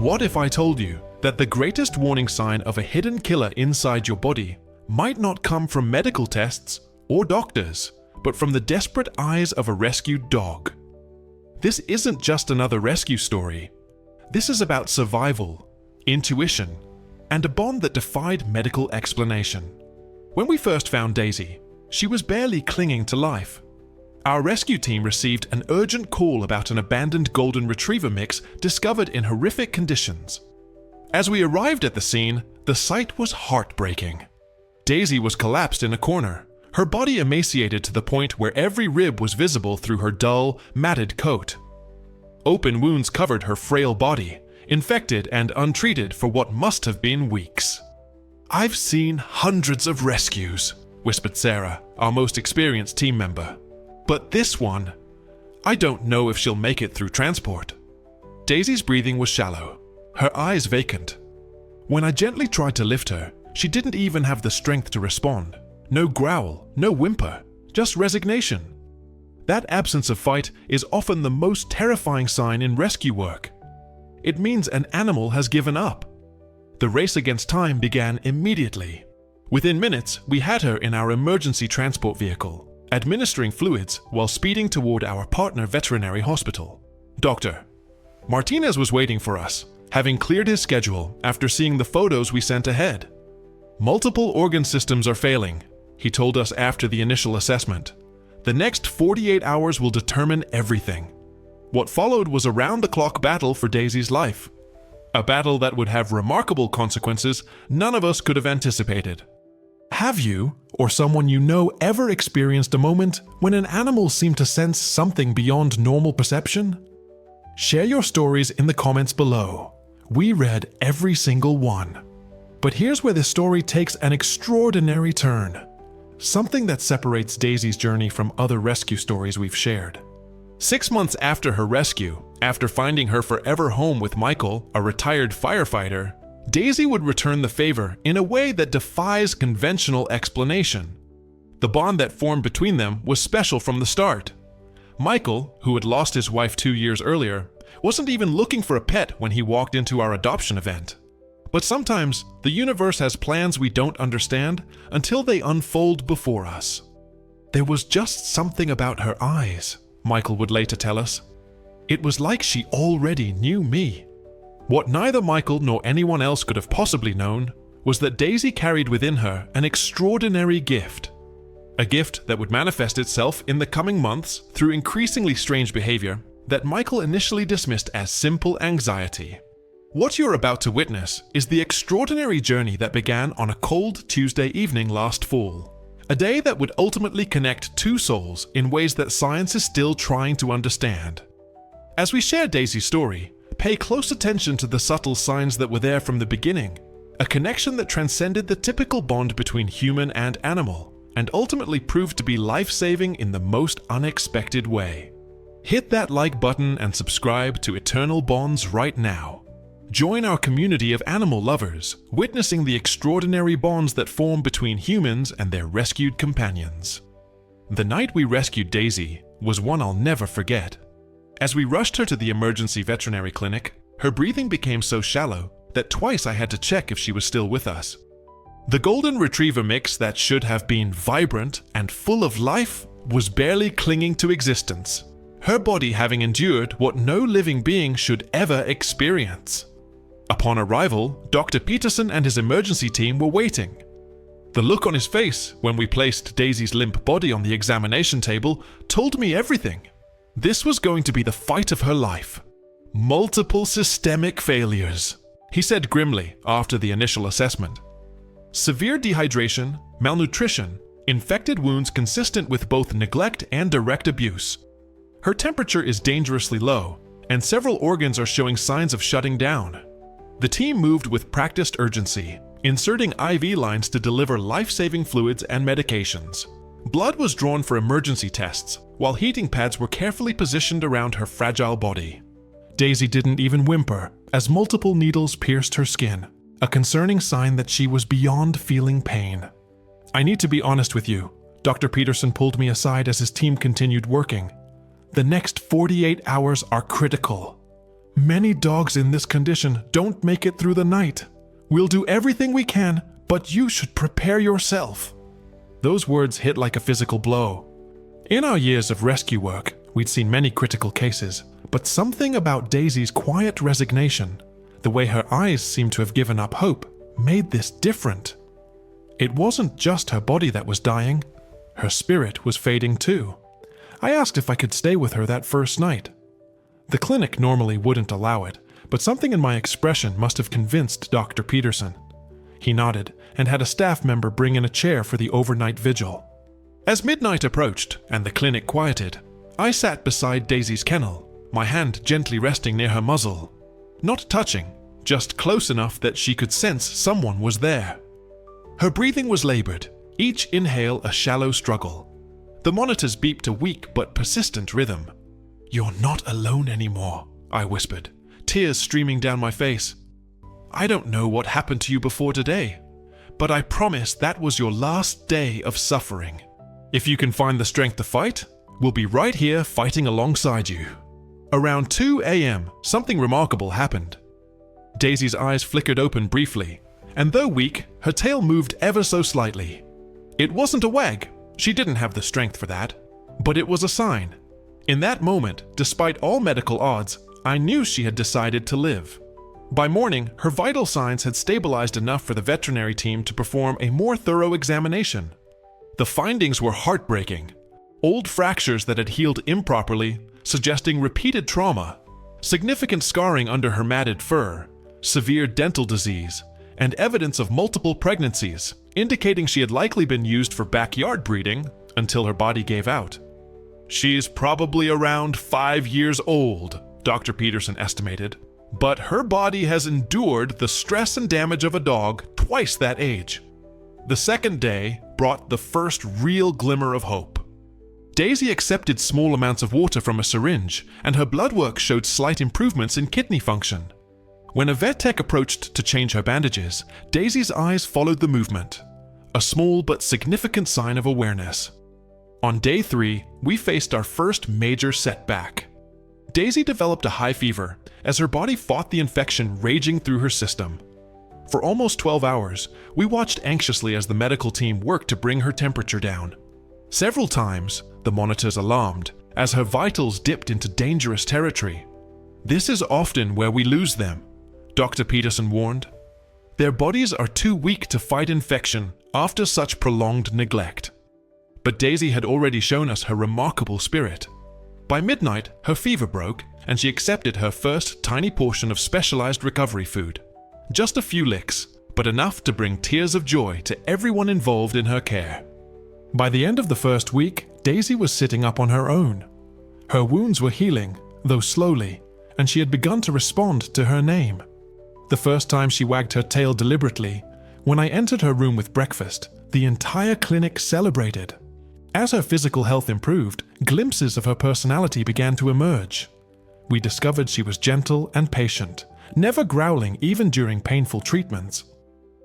What if I told you that the greatest warning sign of a hidden killer inside your body might not come from medical tests or doctors, but from the desperate eyes of a rescued dog? This isn't just another rescue story. This is about survival, intuition, and a bond that defied medical explanation. When we first found Daisy, she was barely clinging to life. Our rescue team received an urgent call about an abandoned golden retriever mix discovered in horrific conditions. As we arrived at the scene, the sight was heartbreaking. Daisy was collapsed in a corner, her body emaciated to the point where every rib was visible through her dull, matted coat. Open wounds covered her frail body, infected and untreated for what must have been weeks. "I've seen hundreds of rescues," whispered Sarah, our most experienced team member. "But this one, I don't know if she'll make it through transport." Daisy's breathing was shallow, her eyes vacant. When I gently tried to lift her, she didn't even have the strength to respond. No growl, no whimper, just resignation. That absence of fight is often the most terrifying sign in rescue work. It means an animal has given up. The race against time began immediately. Within minutes, we had her in our emergency transport vehicle, administering fluids while speeding toward our partner veterinary hospital. Dr. Martinez was waiting for us, having cleared his schedule after seeing the photos we sent ahead. "Multiple organ systems are failing," he told us after the initial assessment. "The next 48 hours will determine everything." What followed was a round-the-clock battle for Daisy's life. A battle that would have remarkable consequences none of us could have anticipated. Have you, or someone you know, ever experienced a moment when an animal seemed to sense something beyond normal perception? Share your stories in the comments below. We read every single one. But here's where the story takes an extraordinary turn. Something that separates Daisy's journey from other rescue stories we've shared. 6 months after her rescue, after finding her forever home with Michael, a retired firefighter, Daisy would return the favor in a way that defies conventional explanation. The bond that formed between them was special from the start. Michael, who had lost his wife 2 years earlier, wasn't even looking for a pet when he walked into our adoption event. But sometimes, the universe has plans we don't understand until they unfold before us. "There was just something about her eyes," Michael would later tell us. "It was like she already knew me." What neither Michael nor anyone else could have possibly known was that Daisy carried within her an extraordinary gift. A gift that would manifest itself in the coming months through increasingly strange behavior that Michael initially dismissed as simple anxiety. What you're about to witness is the extraordinary journey that began on a cold Tuesday evening last fall. A day that would ultimately connect two souls in ways that science is still trying to understand. As we share Daisy's story, pay close attention to the subtle signs that were there from the beginning, a connection that transcended the typical bond between human and animal, and ultimately proved to be life-saving in the most unexpected way. Hit that like button and subscribe to Eternal Bonds right now. Join our community of animal lovers, witnessing the extraordinary bonds that form between humans and their rescued companions. The night we rescued Daisy was one I'll never forget. As we rushed her to the emergency veterinary clinic, her breathing became so shallow that twice I had to check if she was still with us. The golden retriever mix that should have been vibrant and full of life was barely clinging to existence, her body having endured what no living being should ever experience. Upon arrival, Dr. Peterson and his emergency team were waiting. The look on his face when we placed Daisy's limp body on the examination table told me everything. This was going to be the fight of her life. Multiple systemic failures, he said grimly after the initial assessment. Severe dehydration, malnutrition, infected wounds consistent with both neglect and direct abuse. Her temperature is dangerously low, and several organs are showing signs of shutting down. The team moved with practiced urgency, inserting IV lines to deliver life-saving fluids and medications. Blood was drawn for emergency tests, while heating pads were carefully positioned around her fragile body. Daisy didn't even whimper as multiple needles pierced her skin, a concerning sign that she was beyond feeling pain. "I need to be honest with you," Dr. Peterson pulled me aside as his team continued working. "The next 48 hours are critical. Many dogs in this condition don't make it through the night. We'll do everything we can, but you should prepare yourself." Those words hit like a physical blow. In our years of rescue work, we'd seen many critical cases, but something about Daisy's quiet resignation, the way her eyes seemed to have given up hope, made this different. It wasn't just her body that was dying, her spirit was fading too. I asked if I could stay with her that first night. The clinic normally wouldn't allow it, but something in my expression must have convinced Dr. Peterson. He nodded and had a staff member bring in a chair for the overnight vigil. As midnight approached and the clinic quieted, I sat beside Daisy's kennel, my hand gently resting near her muzzle. Not touching, just close enough that she could sense someone was there. Her breathing was labored, each inhale a shallow struggle. The monitors beeped a weak but persistent rhythm. "You're not alone anymore," I whispered, tears streaming down my face. "I don't know what happened to you before today, but I promise that was your last day of suffering. If you can find the strength to fight, we'll be right here fighting alongside you." Around 2 a.m., something remarkable happened. Daisy's eyes flickered open briefly, and though weak, her tail moved ever so slightly. It wasn't a wag, she didn't have the strength for that, but it was a sign. In that moment, despite all medical odds, I knew she had decided to live. By morning, her vital signs had stabilized enough for the veterinary team to perform a more thorough examination. The findings were heartbreaking. Old fractures that had healed improperly, suggesting repeated trauma, significant scarring under her matted fur, severe dental disease, and evidence of multiple pregnancies, indicating she had likely been used for backyard breeding until her body gave out. "She's probably around 5 years old," Dr. Peterson estimated, "but her body has endured the stress and damage of a dog twice that age." The second day brought the first real glimmer of hope. Daisy accepted small amounts of water from a syringe, and her blood work showed slight improvements in kidney function. When a vet tech approached to change her bandages, Daisy's eyes followed the movement, a small but significant sign of awareness. On day 3, we faced our first major setback. Daisy developed a high fever as her body fought the infection raging through her system. For almost 12 hours, we watched anxiously as the medical team worked to bring her temperature down. Several times, the monitors alarmed as her vitals dipped into dangerous territory. "This is often where we lose them," Dr. Peterson warned. "Their bodies are too weak to fight infection after such prolonged neglect." But Daisy had already shown us her remarkable spirit. By midnight, her fever broke, and she accepted her first tiny portion of specialized recovery food. Just a few licks, but enough to bring tears of joy to everyone involved in her care. By the end of the first week, Daisy was sitting up on her own. Her wounds were healing, though slowly, and she had begun to respond to her name. The first time she wagged her tail deliberately, when I entered her room with breakfast, the entire clinic celebrated. As her physical health improved, glimpses of her personality began to emerge. We discovered she was gentle and patient, never growling even during painful treatments.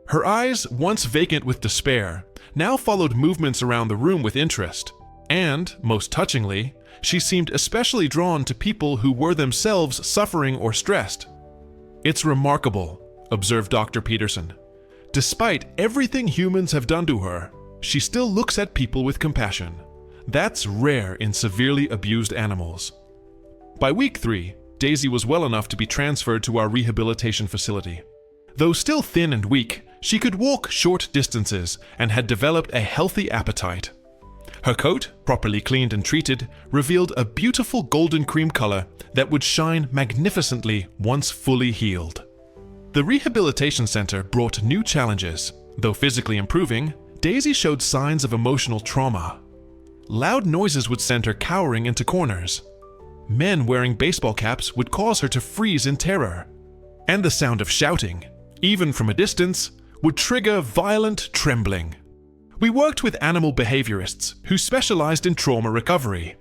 Her eyes, once vacant with despair, now followed movements around the room with interest. And, most touchingly, she seemed especially drawn to people who were themselves suffering or stressed. "It's remarkable," observed Dr. Peterson. "Despite everything humans have done to her, she still looks at people with compassion. That's rare in severely abused animals." By week 3, Daisy was well enough to be transferred to our rehabilitation facility. Though still thin and weak, she could walk short distances and had developed a healthy appetite. Her coat, properly cleaned and treated, revealed a beautiful golden cream color that would shine magnificently once fully healed. The rehabilitation center brought new challenges. Though physically improving, Daisy showed signs of emotional trauma. Loud noises would send her cowering into corners. Men wearing baseball caps would cause her to freeze in terror. And the sound of shouting, even from a distance, would trigger violent trembling. We worked with animal behaviorists who specialized in trauma recovery.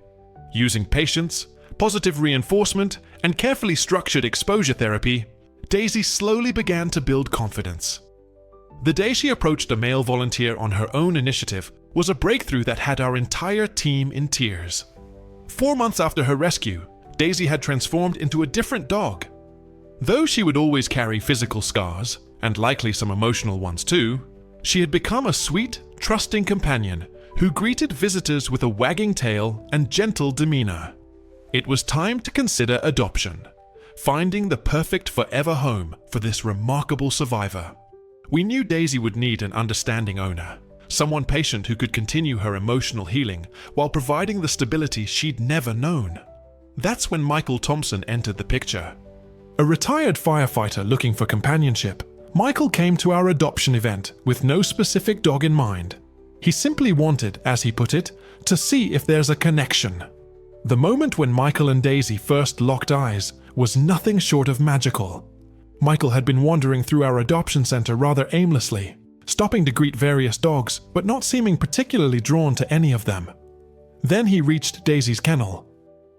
Using patience, positive reinforcement, and carefully structured exposure therapy, Daisy slowly began to build confidence. The day she approached a male volunteer on her own initiative was a breakthrough that had our entire team in tears. 4 months after her rescue, Daisy had transformed into a different dog, Though she would always carry physical scars, and likely some emotional ones too, she had become a sweet, trusting companion who greeted visitors with a wagging tail and gentle demeanor. It was time to consider adoption, finding the perfect forever home for this remarkable survivor. We knew Daisy would need an understanding owner, someone patient who could continue her emotional healing while providing the stability she'd never known. That's when Michael Thompson entered the picture. A retired firefighter looking for companionship, Michael came to our adoption event with no specific dog in mind. He simply wanted, as he put it, to see if there's a connection. The moment when Michael and Daisy first locked eyes was nothing short of magical. Michael had been wandering through our adoption center rather aimlessly, stopping to greet various dogs but not seeming particularly drawn to any of them. Then he reached Daisy's kennel.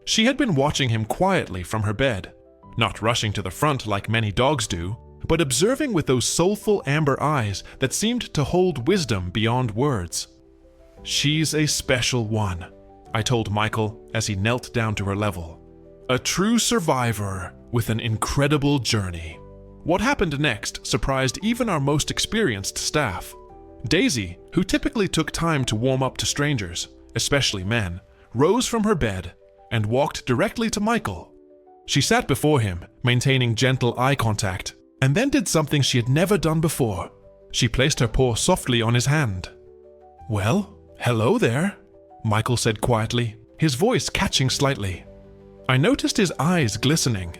She had been watching him quietly from her bed, not rushing to the front like many dogs do, but observing with those soulful amber eyes that seemed to hold wisdom beyond words. "She's a special one," I told Michael as he knelt down to her level. "A true survivor with an incredible journey." What happened next surprised even our most experienced staff. Daisy, who typically took time to warm up to strangers, especially men, rose from her bed and walked directly to Michael. She sat before him, maintaining gentle eye contact, and then did something she had never done before. She placed her paw softly on his hand. "Well, hello there," Michael said quietly, his voice catching slightly. I noticed his eyes glistening.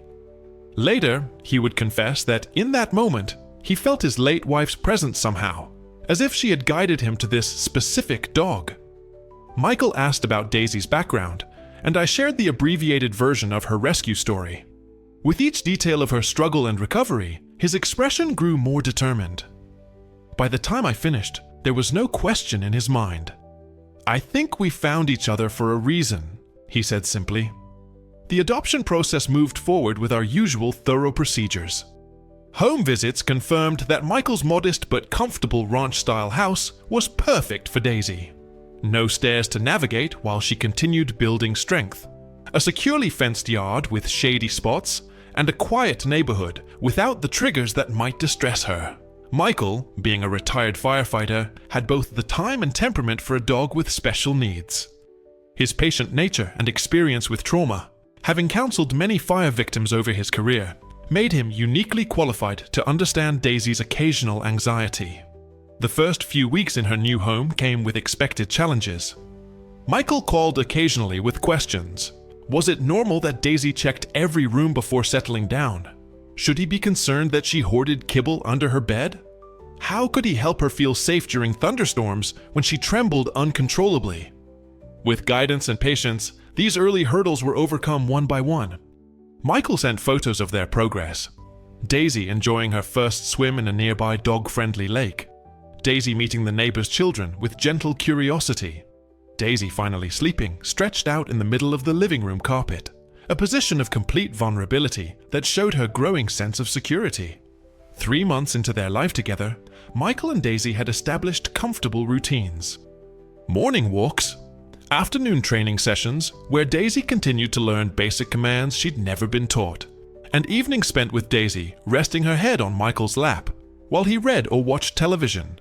Later, he would confess that in that moment, he felt his late wife's presence somehow, as if she had guided him to this specific dog. Michael asked about Daisy's background, and I shared the abbreviated version of her rescue story. With each detail of her struggle and recovery, his expression grew more determined. By the time I finished, there was no question in his mind. "I think we found each other for a reason," he said simply. The adoption process moved forward with our usual thorough procedures. Home visits confirmed that Michael's modest but comfortable ranch-style house was perfect for Daisy. No stairs to navigate while she continued building strength. A securely fenced yard with shady spots, and a quiet neighborhood without the triggers that might distress her. Michael, being a retired firefighter, had both the time and temperament for a dog with special needs. His patient nature and experience with trauma, having counseled many fire victims over his career, made him uniquely qualified to understand Daisy's occasional anxiety. The first few weeks in her new home came with expected challenges. Michael called occasionally with questions. Was it normal that Daisy checked every room before settling down? Should he be concerned that she hoarded kibble under her bed? How could he help her feel safe during thunderstorms when she trembled uncontrollably? With guidance and patience, these early hurdles were overcome one by one. Michael sent photos of their progress. Daisy enjoying her first swim in a nearby dog-friendly lake. Daisy meeting the neighbor's children with gentle curiosity. Daisy finally sleeping, stretched out in the middle of the living room carpet, a position of complete vulnerability that showed her growing sense of security. 3 months into their life together, Michael and Daisy had established comfortable routines. Morning walks, afternoon training sessions where Daisy continued to learn basic commands she'd never been taught, and evenings spent with Daisy resting her head on Michael's lap while he read or watched television.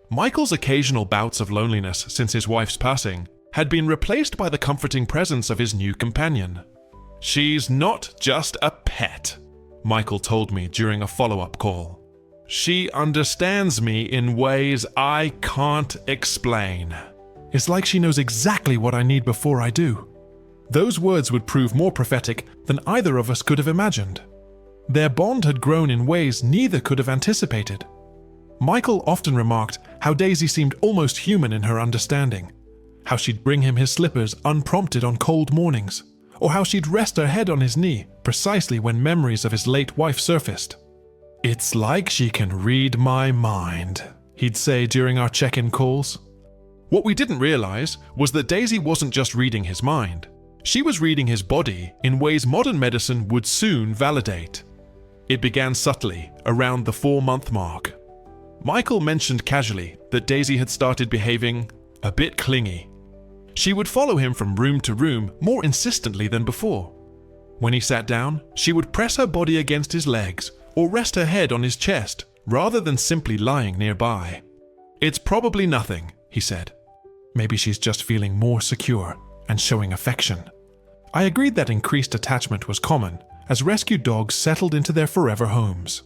Michael's occasional bouts of loneliness since his wife's passing had been replaced by the comforting presence of his new companion. "She's not just a pet," Michael told me during a follow-up call. "She understands me in ways I can't explain. It's like she knows exactly what I need before I do." Those words would prove more prophetic than either of us could have imagined. Their bond had grown in ways neither could have anticipated. Michael often remarked how Daisy seemed almost human in her understanding, how she'd bring him his slippers unprompted on cold mornings, or how she'd rest her head on his knee precisely when memories of his late wife surfaced. "It's like she can read my mind," he'd say during our check-in calls. What we didn't realize was that Daisy wasn't just reading his mind. She was reading his body in ways modern medicine would soon validate. It began subtly, around the 4-month mark. Michael mentioned casually that Daisy had started behaving a bit clingy. She would follow him from room to room more insistently than before. When he sat down, she would press her body against his legs or rest her head on his chest rather than simply lying nearby. "It's probably nothing," he said. Maybe she's just feeling more secure and showing affection. I agreed that increased attachment was common as rescue dogs settled into their forever homes.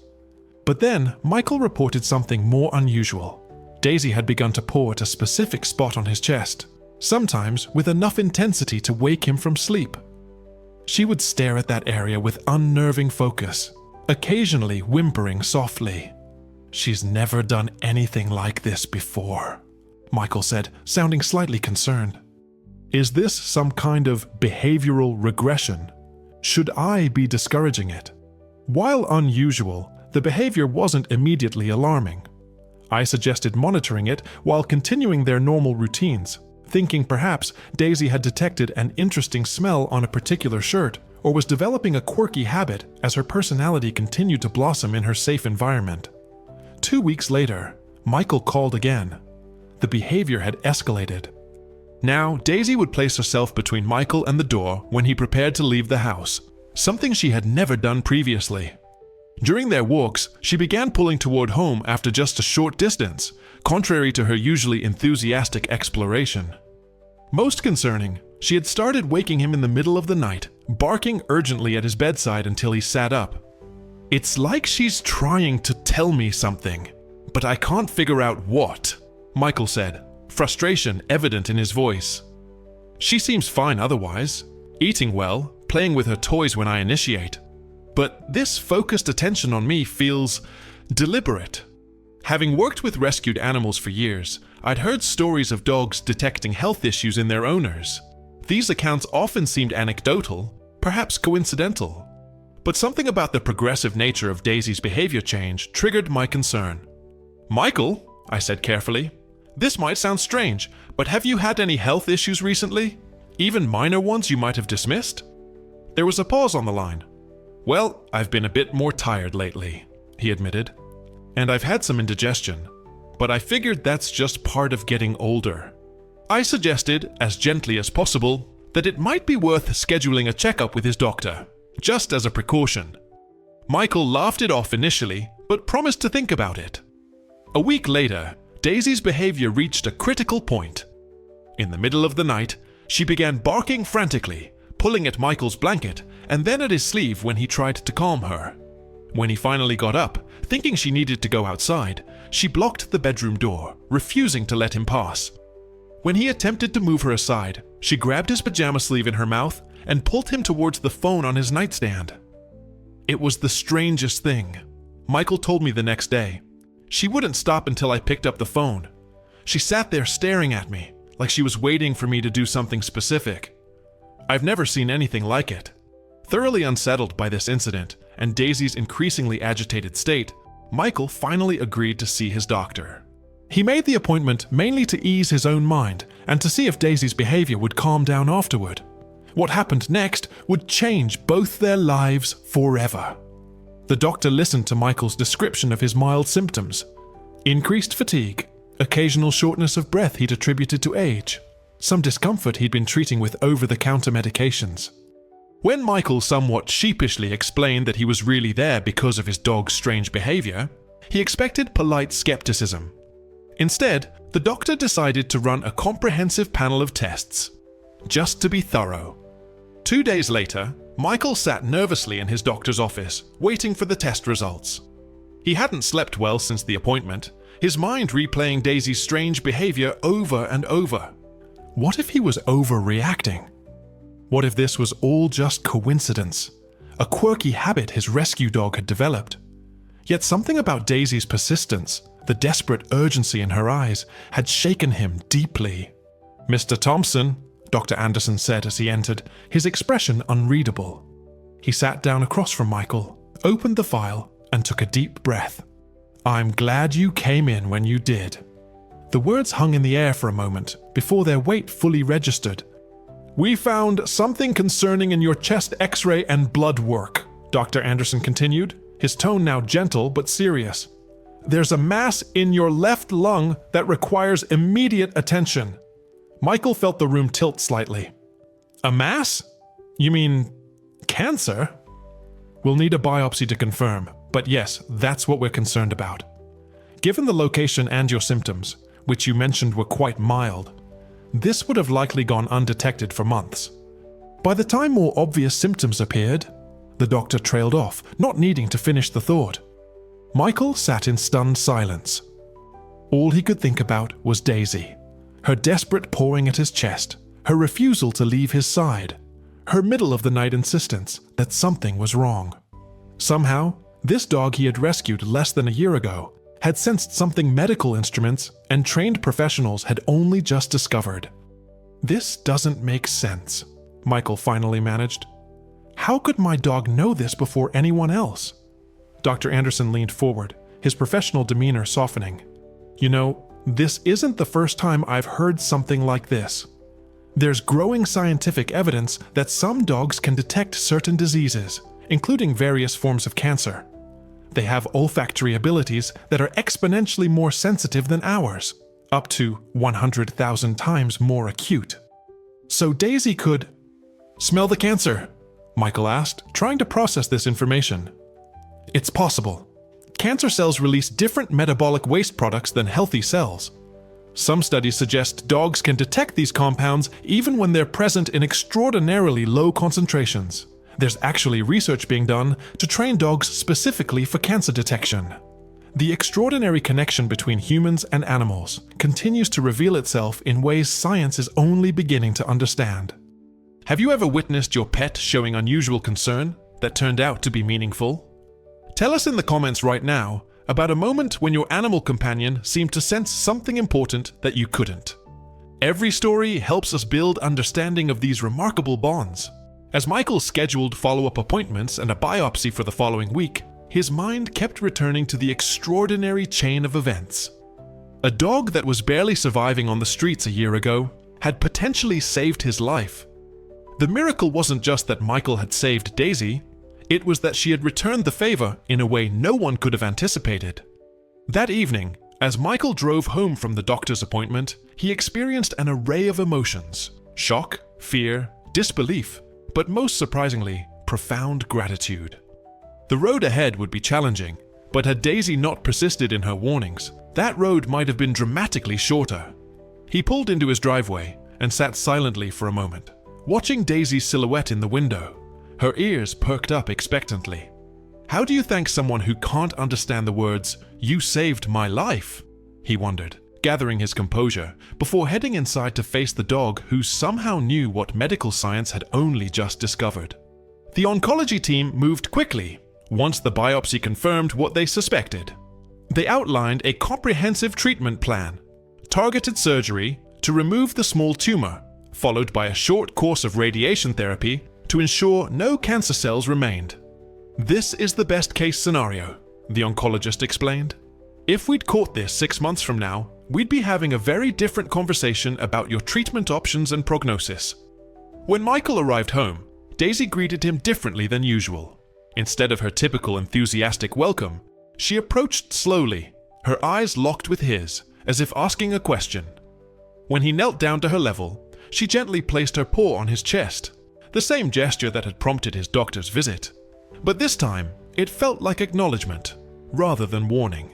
But then Michael reported something more unusual. Daisy had begun to paw at a specific spot on his chest, sometimes with enough intensity to wake him from sleep. She would stare at that area with unnerving focus, occasionally whimpering softly. "She's never done anything like this before," Michael said, sounding slightly concerned. "Is this some kind of behavioral regression? Should I be discouraging it?" While unusual, the behavior wasn't immediately alarming. I suggested monitoring it while continuing their normal routines, thinking perhaps Daisy had detected an interesting smell on a particular shirt or was developing a quirky habit as her personality continued to blossom in her safe environment. 2 weeks later, Michael called again. The behavior had escalated. Now, Daisy would place herself between Michael and the door when he prepared to leave the house, something she had never done previously. During their walks, she began pulling toward home after just a short distance, contrary to her usually enthusiastic exploration. Most concerning, she had started waking him in the middle of the night, barking urgently at his bedside until he sat up. "It's like she's trying to tell me something, but I can't figure out what," Michael said, frustration evident in his voice. "She seems fine otherwise, eating well, playing with her toys when I initiate. But this focused attention on me feels deliberate." Having worked with rescued animals for years, I'd heard stories of dogs detecting health issues in their owners. These accounts often seemed anecdotal, perhaps coincidental. But something about the progressive nature of Daisy's behavior change triggered my concern. "Michael," I said carefully, "this might sound strange, but have you had any health issues recently? Even minor ones you might have dismissed?" There was a pause on the line. "Well, I've been a bit more tired lately," he admitted. "And I've had some indigestion, but I figured that's just part of getting older." I suggested, as gently as possible, that it might be worth scheduling a checkup with his doctor, just as a precaution. Michael laughed it off initially, but promised to think about it. A week later, Daisy's behavior reached a critical point. In the middle of the night, she began barking frantically, pulling at Michael's blanket, and then at his sleeve when he tried to calm her. When he finally got up, thinking she needed to go outside, she blocked the bedroom door, refusing to let him pass. When he attempted to move her aside, she grabbed his pajama sleeve in her mouth and pulled him towards the phone on his nightstand. It was the strangest thing. Michael told me the next day. She wouldn't stop until I picked up the phone. She sat there staring at me, like she was waiting for me to do something specific. I've never seen anything like it. Thoroughly unsettled by this incident and Daisy's increasingly agitated state, Michael finally agreed to see his doctor. He made the appointment mainly to ease his own mind and to see if Daisy's behavior would calm down afterward. What happened next would change both their lives forever. The doctor listened to Michael's description of his mild symptoms. Increased fatigue, occasional shortness of breath he'd attributed to age, some discomfort he'd been treating with over-the-counter medications. When Michael somewhat sheepishly explained that he was really there because of his dog's strange behavior, he expected polite skepticism. Instead, the doctor decided to run a comprehensive panel of tests, just to be thorough. 2 days later, Michael sat nervously in his doctor's office, waiting for the test results. He hadn't slept well since the appointment, his mind replaying Daisy's strange behavior over and over. What if he was overreacting? What if this was all just coincidence? A quirky habit his rescue dog had developed? Yet something about Daisy's persistence, the desperate urgency in her eyes, had shaken him deeply. "Mr. Thompson," Dr. Anderson said as he entered, his expression unreadable. He sat down across from Michael, opened the file, and took a deep breath. "I'm glad you came in when you did." The words hung in the air for a moment before their weight fully registered. "We found something concerning in your chest x-ray and blood work," Dr. Anderson continued, his tone now gentle but serious. "There's a mass in your left lung that requires immediate attention." Michael felt the room tilt slightly. "A mass? You mean cancer? We'll need a biopsy to confirm, but yes, that's what we're concerned about. Given the location and your symptoms, which you mentioned were quite mild, this would have likely gone undetected for months. By the time more obvious symptoms appeared, the doctor trailed off, not needing to finish the thought. Michael sat in stunned silence. All he could think about was Daisy, her desperate pawing at his chest, her refusal to leave his side, her middle-of-the-night insistence that something was wrong. Somehow, this dog he had rescued less than a year ago had sensed something medical instruments and trained professionals had only just discovered. This doesn't make sense, Michael finally managed. How could my dog know this before anyone else? Dr. Anderson leaned forward, his professional demeanor softening. You know, this isn't the first time I've heard something like this. There's growing scientific evidence that some dogs can detect certain diseases, including various forms of cancer. They have olfactory abilities that are exponentially more sensitive than ours, up to 100,000 times more acute. So Daisy could... Smell the cancer? Michael asked, trying to process this information. It's possible. Cancer cells release different metabolic waste products than healthy cells. Some studies suggest dogs can detect these compounds even when they're present in extraordinarily low concentrations. There's actually research being done to train dogs specifically for cancer detection. The extraordinary connection between humans and animals continues to reveal itself in ways science is only beginning to understand. Have you ever witnessed your pet showing unusual concern that turned out to be meaningful? Tell us in the comments right now about a moment when your animal companion seemed to sense something important that you couldn't. Every story helps us build understanding of these remarkable bonds. As Michael scheduled follow-up appointments and a biopsy for the following week, his mind kept returning to the extraordinary chain of events. A dog that was barely surviving on the streets a year ago had potentially saved his life. The miracle wasn't just that Michael had saved Daisy, it was that she had returned the favor in a way no one could have anticipated. That evening, as Michael drove home from the doctor's appointment, he experienced an array of emotions: shock, fear, disbelief, but most surprisingly, profound gratitude. The road ahead would be challenging, but had Daisy not persisted in her warnings, that road might have been dramatically shorter. He pulled into his driveway and sat silently for a moment, watching Daisy's silhouette in the window, her ears perked up expectantly. How do you thank someone who can't understand the words, "You saved my life"? He wondered, gathering his composure, before heading inside to face the dog who somehow knew what medical science had only just discovered. The oncology team moved quickly, once the biopsy confirmed what they suspected. They outlined a comprehensive treatment plan, targeted surgery to remove the small tumor, followed by a short course of radiation therapy to ensure no cancer cells remained. This is the best-case scenario, the oncologist explained. If we'd caught this 6 months from now, we'd be having a very different conversation about your treatment options and prognosis. When Michael arrived home, Daisy greeted him differently than usual. Instead of her typical enthusiastic welcome, she approached slowly, her eyes locked with his, as if asking a question. When he knelt down to her level, she gently placed her paw on his chest, the same gesture that had prompted his doctor's visit. But this time, it felt like acknowledgement, rather than warning.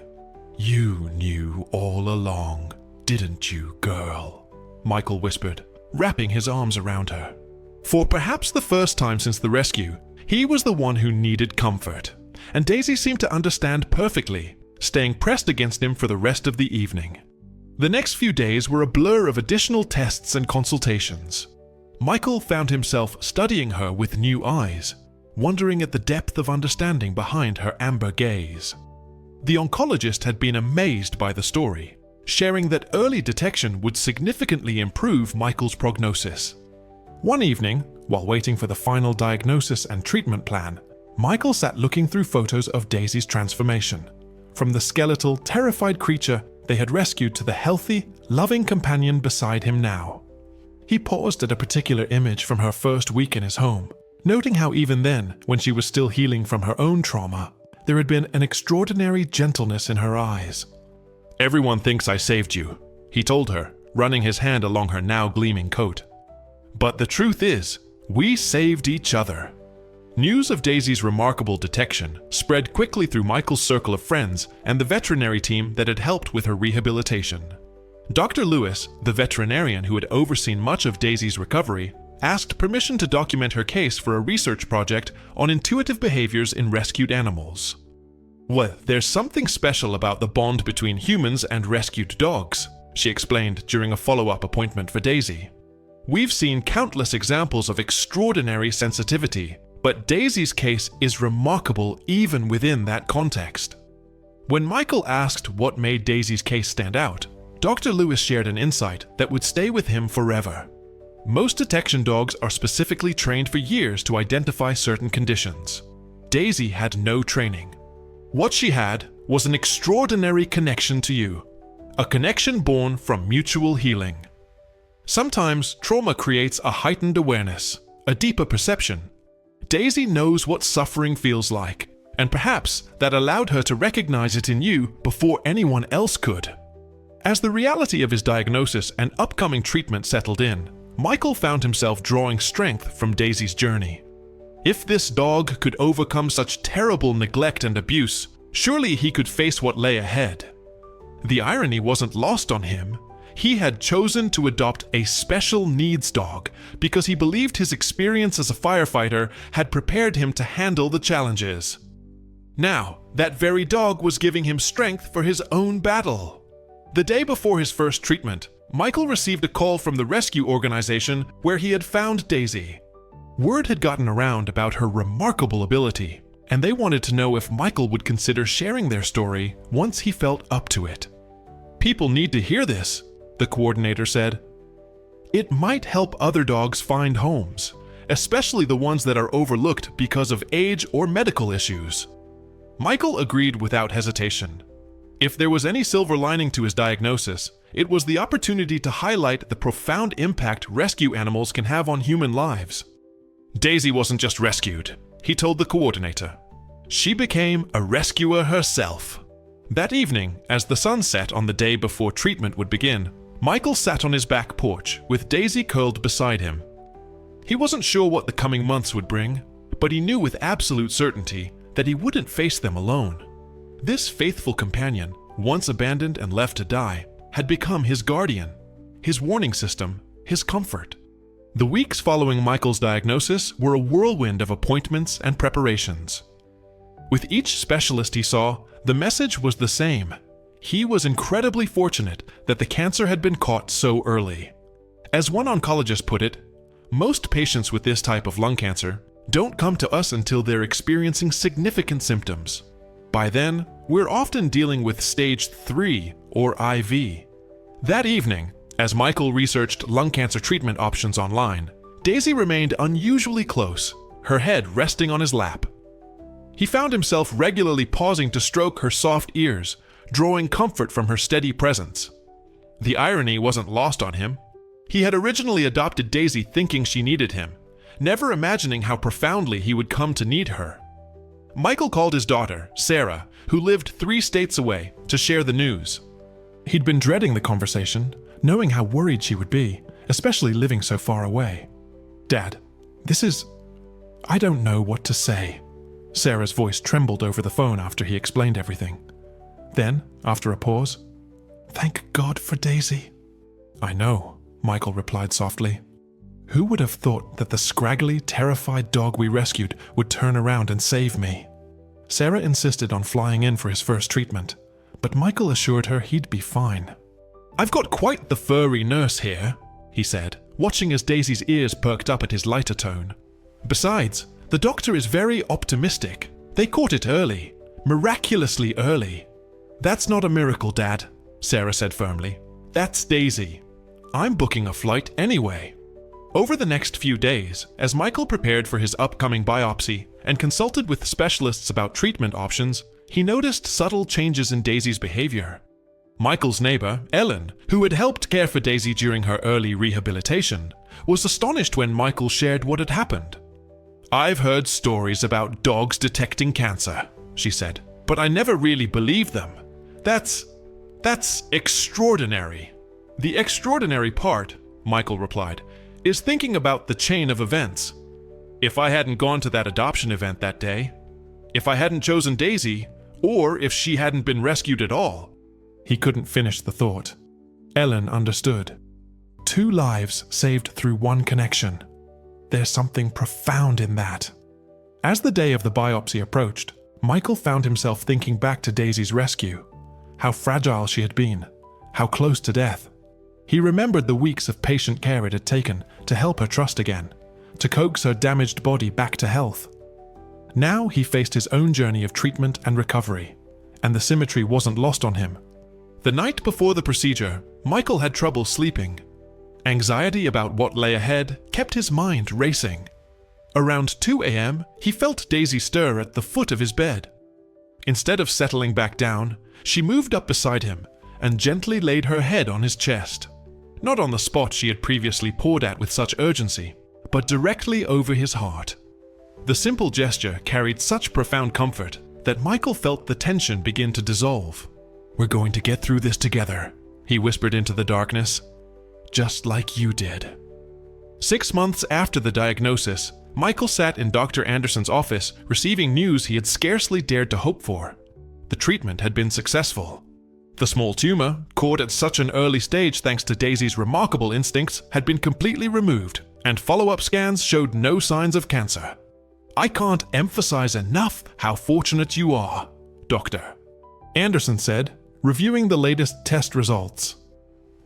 "You knew all along, didn't you, girl?" Michael whispered, wrapping his arms around her. For perhaps the first time since the rescue, he was the one who needed comfort, and Daisy seemed to understand perfectly, staying pressed against him for the rest of the evening. The next few days were a blur of additional tests and consultations. Michael found himself studying her with new eyes, wondering at the depth of understanding behind her amber gaze. The oncologist had been amazed by the story, sharing that early detection would significantly improve Michael's prognosis. One evening, while waiting for the final diagnosis and treatment plan, Michael sat looking through photos of Daisy's transformation, from the skeletal, terrified creature they had rescued to the healthy, loving companion beside him now. He paused at a particular image from her first week in his home, noting how even then, when she was still healing from her own trauma, there had been an extraordinary gentleness in her eyes. "Everyone thinks I saved you," he told her, running his hand along her now gleaming coat. "But the truth is, we saved each other." News of Daisy's remarkable detection spread quickly through Michael's circle of friends and the veterinary team that had helped with her rehabilitation. Dr. Lewis, the veterinarian who had overseen much of Daisy's recovery, asked permission to document her case for a research project on intuitive behaviors in rescued animals. "Well, there's something special about the bond between humans and rescued dogs," she explained during a follow-up appointment for Daisy. "We've seen countless examples of extraordinary sensitivity, but Daisy's case is remarkable even within that context." When Michael asked what made Daisy's case stand out, Dr. Lewis shared an insight that would stay with him forever. Most detection dogs are specifically trained for years to identify certain conditions. Daisy had no training. What she had was an extraordinary connection to you, a connection born from mutual healing. Sometimes trauma creates a heightened awareness, a deeper perception. Daisy knows what suffering feels like, and perhaps that allowed her to recognize it in you before anyone else could. As the reality of his diagnosis and upcoming treatment settled in, Michael found himself drawing strength from Daisy's journey. If this dog could overcome such terrible neglect and abuse, surely he could face what lay ahead. The irony wasn't lost on him. He had chosen to adopt a special needs dog because he believed his experience as a firefighter had prepared him to handle the challenges. Now, that very dog was giving him strength for his own battle. The day before his first treatment, Michael received a call from the rescue organization where he had found Daisy. Word had gotten around about her remarkable ability, and they wanted to know if Michael would consider sharing their story once he felt up to it. "People need to hear this," the coordinator said. "It might help other dogs find homes, especially the ones that are overlooked because of age or medical issues." Michael agreed without hesitation. If there was any silver lining to his diagnosis, it was the opportunity to highlight the profound impact rescue animals can have on human lives. Daisy wasn't just rescued, he told the coordinator. She became a rescuer herself. That evening, as the sun set on the day before treatment would begin, Michael sat on his back porch with Daisy curled beside him. He wasn't sure what the coming months would bring, but he knew with absolute certainty that he wouldn't face them alone. This faithful companion, once abandoned and left to die, had become his guardian, his warning system, his comfort. The weeks following Michael's diagnosis were a whirlwind of appointments and preparations. With each specialist he saw, the message was the same. He was incredibly fortunate that the cancer had been caught so early. As one oncologist put it, most patients with this type of lung cancer don't come to us until they're experiencing significant symptoms. By then, we're often dealing with stage 3 or IV. That evening, as Michael researched lung cancer treatment options online, Daisy remained unusually close, her head resting on his lap. He found himself regularly pausing to stroke her soft ears, drawing comfort from her steady presence. The irony wasn't lost on him. He had originally adopted Daisy thinking she needed him, never imagining how profoundly he would come to need her. Michael called his daughter, Sarah, who lived 3 states away, to share the news. He'd been dreading the conversation, knowing how worried she would be, especially living so far away. "Dad, I don't know what to say." Sarah's voice trembled over the phone after he explained everything. Then, after a pause, "Thank God for Daisy." "I know," Michael replied softly. "Who would have thought that the scraggly, terrified dog we rescued would turn around and save me?" Sarah insisted on flying in for his first treatment, but Michael assured her he'd be fine. "I've got quite the furry nurse here," he said, watching as Daisy's ears perked up at his lighter tone. "Besides, the doctor is very optimistic. They caught it early, miraculously early." "That's not a miracle, Dad," Sarah said firmly. "That's Daisy. I'm booking a flight anyway." Over the next few days, as Michael prepared for his upcoming biopsy and consulted with specialists about treatment options, he noticed subtle changes in Daisy's behavior. Michael's neighbor, Ellen, who had helped care for Daisy during her early rehabilitation, was astonished when Michael shared what had happened. "I've heard stories about dogs detecting cancer," she said, "but I never really believed them. That's extraordinary." "The extraordinary part," Michael replied, "is thinking about the chain of events. If I hadn't gone to that adoption event that day, if I hadn't chosen Daisy, or if she hadn't been rescued at all. He couldn't finish the thought. Ellen understood. 2 lives saved through one connection. There's something profound in that. As the day of the biopsy approached, Michael found himself thinking back to Daisy's rescue. How fragile she had been. How close to death. He remembered the weeks of patient care it had taken to help her trust again, to coax her damaged body back to health. Now he faced his own journey of treatment and recovery, and the symmetry wasn't lost on him. The night before the procedure, Michael had trouble sleeping. Anxiety about what lay ahead kept his mind racing. Around 2 a.m., he felt Daisy stir at the foot of his bed. Instead of settling back down, she moved up beside him and gently laid her head on his chest. Not on the spot she had previously pawed at with such urgency, but directly over his heart. The simple gesture carried such profound comfort that Michael felt the tension begin to dissolve. "We're going to get through this together," he whispered into the darkness. "Just like you did." 6 months after the diagnosis, Michael sat in Dr. Anderson's office receiving news he had scarcely dared to hope for. The treatment had been successful. The small tumor, caught at such an early stage thanks to Daisy's remarkable instincts, had been completely removed, and follow-up scans showed no signs of cancer. "I can't emphasize enough how fortunate you are, Doctor," Anderson said, reviewing the latest test results.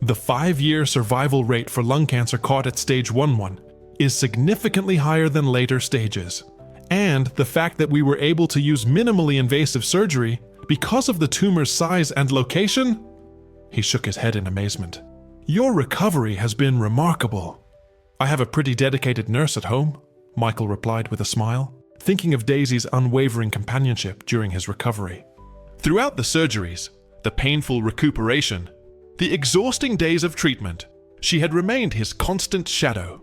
The 5-year survival rate for lung cancer caught at stage 1 is significantly higher than later stages, and the fact that we were able to use minimally invasive surgery because of the tumor's size and location? He shook his head in amazement. "Your recovery has been remarkable." "I have a pretty dedicated nurse at home," Michael replied with a smile, thinking of Daisy's unwavering companionship during his recovery. Throughout the surgeries, the painful recuperation, the exhausting days of treatment, she had remained his constant shadow.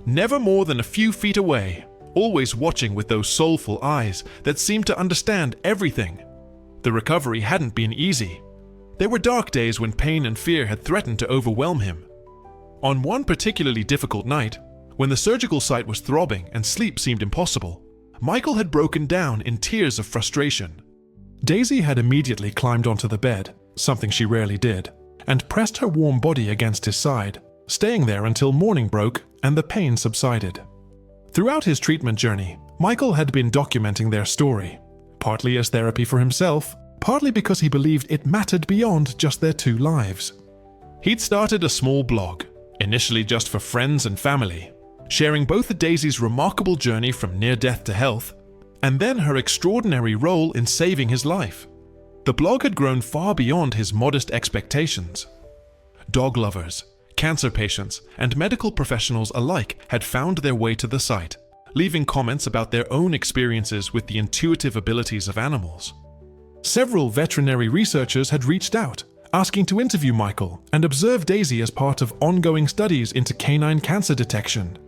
Never more than a few feet away, always watching with those soulful eyes that seemed to understand everything. The recovery hadn't been easy. There were dark days when pain and fear had threatened to overwhelm him. On one particularly difficult night, when the surgical site was throbbing and sleep seemed impossible, Michael had broken down in tears of frustration. Daisy had immediately climbed onto the bed, something she rarely did, and pressed her warm body against his side, staying there until morning broke and the pain subsided. Throughout his treatment journey, Michael had been documenting their story, partly as therapy for himself, partly because he believed it mattered beyond just their 2 lives. He'd started a small blog, initially just for friends and family, sharing both Daisy's remarkable journey from near-death to health, and then her extraordinary role in saving his life. The blog had grown far beyond his modest expectations. Dog lovers, cancer patients, and medical professionals alike had found their way to the site, leaving comments about their own experiences with the intuitive abilities of animals. Several veterinary researchers had reached out, asking to interview Michael and observe Daisy as part of ongoing studies into canine cancer detection.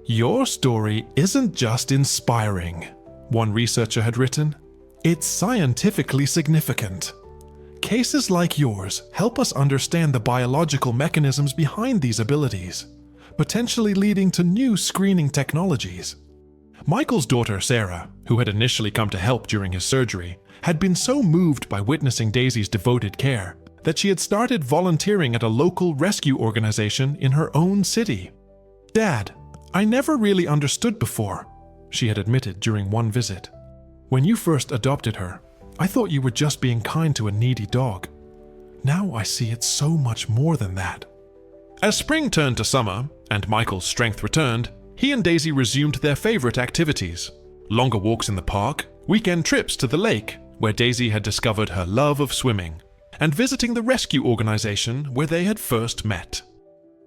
"Your story isn't just inspiring," one researcher had written. "It's scientifically significant. Cases like yours help us understand the biological mechanisms behind these abilities, potentially leading to new screening technologies." Michael's daughter Sarah, who had initially come to help during his surgery, had been so moved by witnessing Daisy's devoted care that she had started volunteering at a local rescue organization in her own city. "Dad, I never really understood before," she had admitted during one visit. "When you first adopted her, I thought you were just being kind to a needy dog. Now I see it's so much more than that." As spring turned to summer and Michael's strength returned, he and Daisy resumed their favorite activities: longer walks in the park, weekend trips to the lake, where Daisy had discovered her love of swimming, and visiting the rescue organization where they had first met.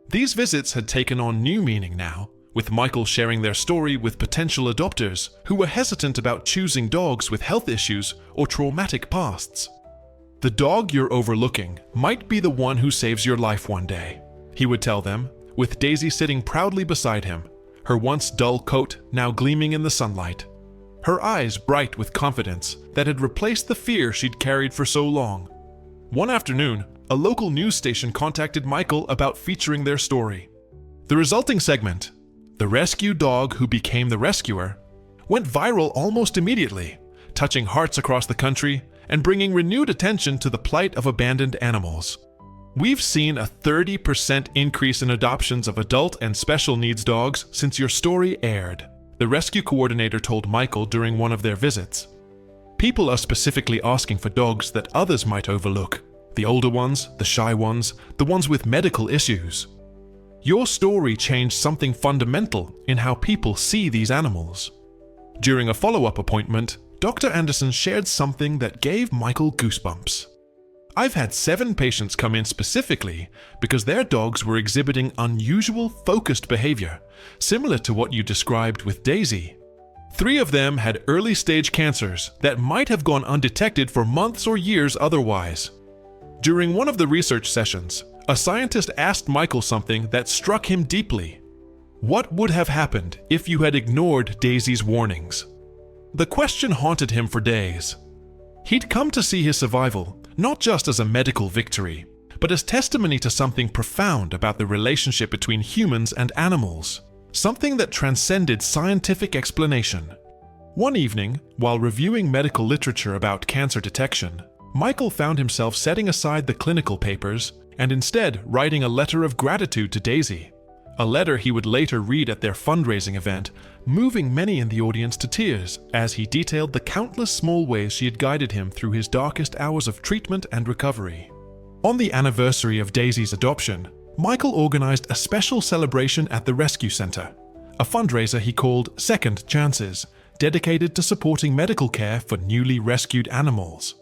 These visits had taken on new meaning now, with Michael sharing their story with potential adopters who were hesitant about choosing dogs with health issues or traumatic pasts. "The dog you're overlooking might be the one who saves your life one day," he would tell them, with Daisy sitting proudly beside him, her once dull coat now gleaming in the sunlight, her eyes bright with confidence that had replaced the fear she'd carried for so long. One afternoon, a local news station contacted Michael about featuring their story. The resulting segment, the rescue dog who became the rescuer, went viral almost immediately, touching hearts across the country and bringing renewed attention to the plight of abandoned animals. We've seen a 30% increase in adoptions of adult and special needs dogs since your story aired, the rescue coordinator told Michael during one of their visits. People are specifically asking for dogs that others might overlook, the older ones, the shy ones, the ones with medical issues. Your story changed something fundamental in how people see these animals. During a follow-up appointment, Dr. Anderson shared something that gave Michael goosebumps. I've had 7 patients come in specifically because their dogs were exhibiting unusual focused behavior, similar to what you described with Daisy. 3 of them had early-stage cancers that might have gone undetected for months or years otherwise. During one of the research sessions, a scientist asked Michael something that struck him deeply. What would have happened if you had ignored Daisy's warnings? The question haunted him for days. He'd come to see his survival not just as a medical victory, but as testimony to something profound about the relationship between humans and animals, something that transcended scientific explanation. One evening, while reviewing medical literature about cancer detection, Michael found himself setting aside the clinical papers and instead writing a letter of gratitude to Daisy, a letter he would later read at their fundraising event, moving many in the audience to tears as he detailed the countless small ways she had guided him through his darkest hours of treatment and recovery. On the anniversary of Daisy's adoption, Michael organized a special celebration at the Rescue Center, a fundraiser he called Second Chances, dedicated to supporting medical care for newly rescued animals.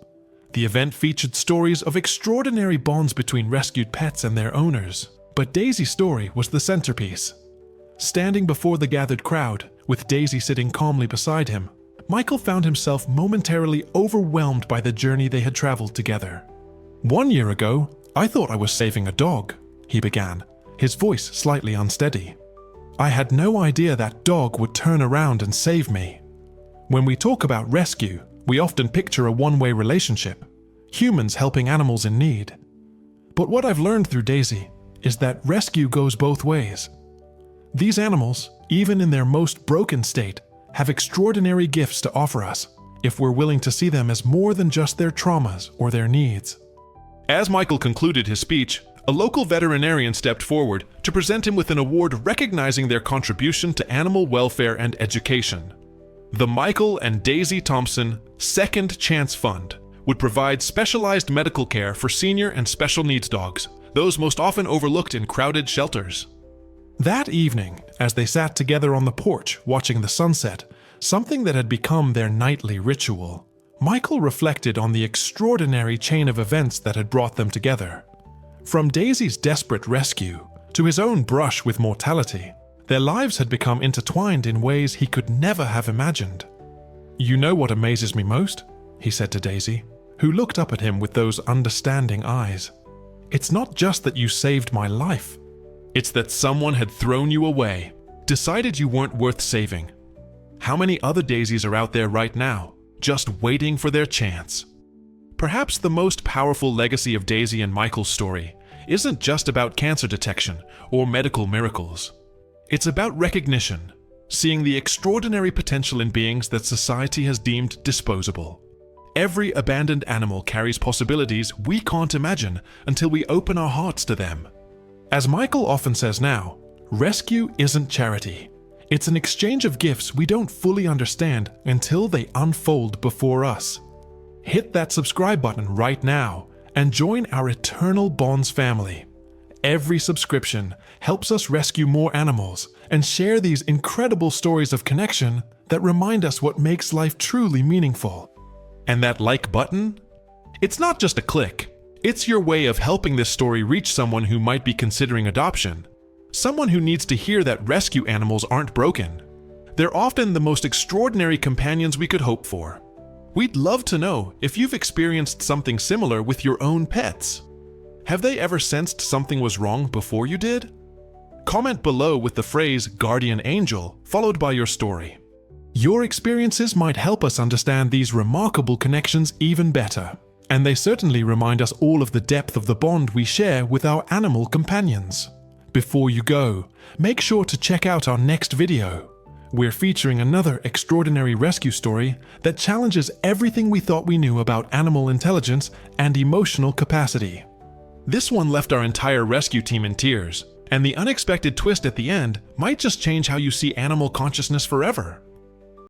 The event featured stories of extraordinary bonds between rescued pets and their owners, but Daisy's story was the centerpiece. Standing before the gathered crowd, with Daisy sitting calmly beside him, Michael found himself momentarily overwhelmed by the journey they had traveled together. 1 year ago, I thought I was saving a dog, he began, his voice slightly unsteady. I had no idea that dog would turn around and save me. When we talk about rescue, we often picture a one-way relationship, humans helping animals in need. But what I've learned through Daisy is that rescue goes both ways. These animals, even in their most broken state, have extraordinary gifts to offer us if we're willing to see them as more than just their traumas or their needs. As Michael concluded his speech, a local veterinarian stepped forward to present him with an award recognizing their contribution to animal welfare and education. The Michael and Daisy Thompson Second Chance Fund would provide specialized medical care for senior and special needs dogs, those most often overlooked in crowded shelters. That evening, as they sat together on the porch watching the sunset, something that had become their nightly ritual, Michael reflected on the extraordinary chain of events that had brought them together. From Daisy's desperate rescue to his own brush with mortality, their lives had become intertwined in ways he could never have imagined. "You know what amazes me most?" he said to Daisy, who looked up at him with those understanding eyes. "It's not just that you saved my life. It's that someone had thrown you away, decided you weren't worth saving. How many other Daisies are out there right now, just waiting for their chance?" Perhaps the most powerful legacy of Daisy and Michael's story isn't just about cancer detection or medical miracles. It's about recognition, seeing the extraordinary potential in beings that society has deemed disposable. Every abandoned animal carries possibilities we can't imagine until we open our hearts to them. As Michael often says now, rescue isn't charity. It's an exchange of gifts we don't fully understand until they unfold before us. Hit that subscribe button right now and join our Eternal Bonds family. Every subscription helps us rescue more animals and share these incredible stories of connection that remind us what makes life truly meaningful. And that like button? It's not just a click. It's your way of helping this story reach someone who might be considering adoption. Someone who needs to hear that rescue animals aren't broken. They're often the most extraordinary companions we could hope for. We'd love to know if you've experienced something similar with your own pets. Have they ever sensed something was wrong before you did? Comment below with the phrase "guardian angel" followed by your story. Your experiences might help us understand these remarkable connections even better, and they certainly remind us all of the depth of the bond we share with our animal companions. Before you go, make sure to check out our next video. We're featuring another extraordinary rescue story that challenges everything we thought we knew about animal intelligence and emotional capacity. This one left our entire rescue team in tears, and the unexpected twist at the end might just change how you see animal consciousness forever.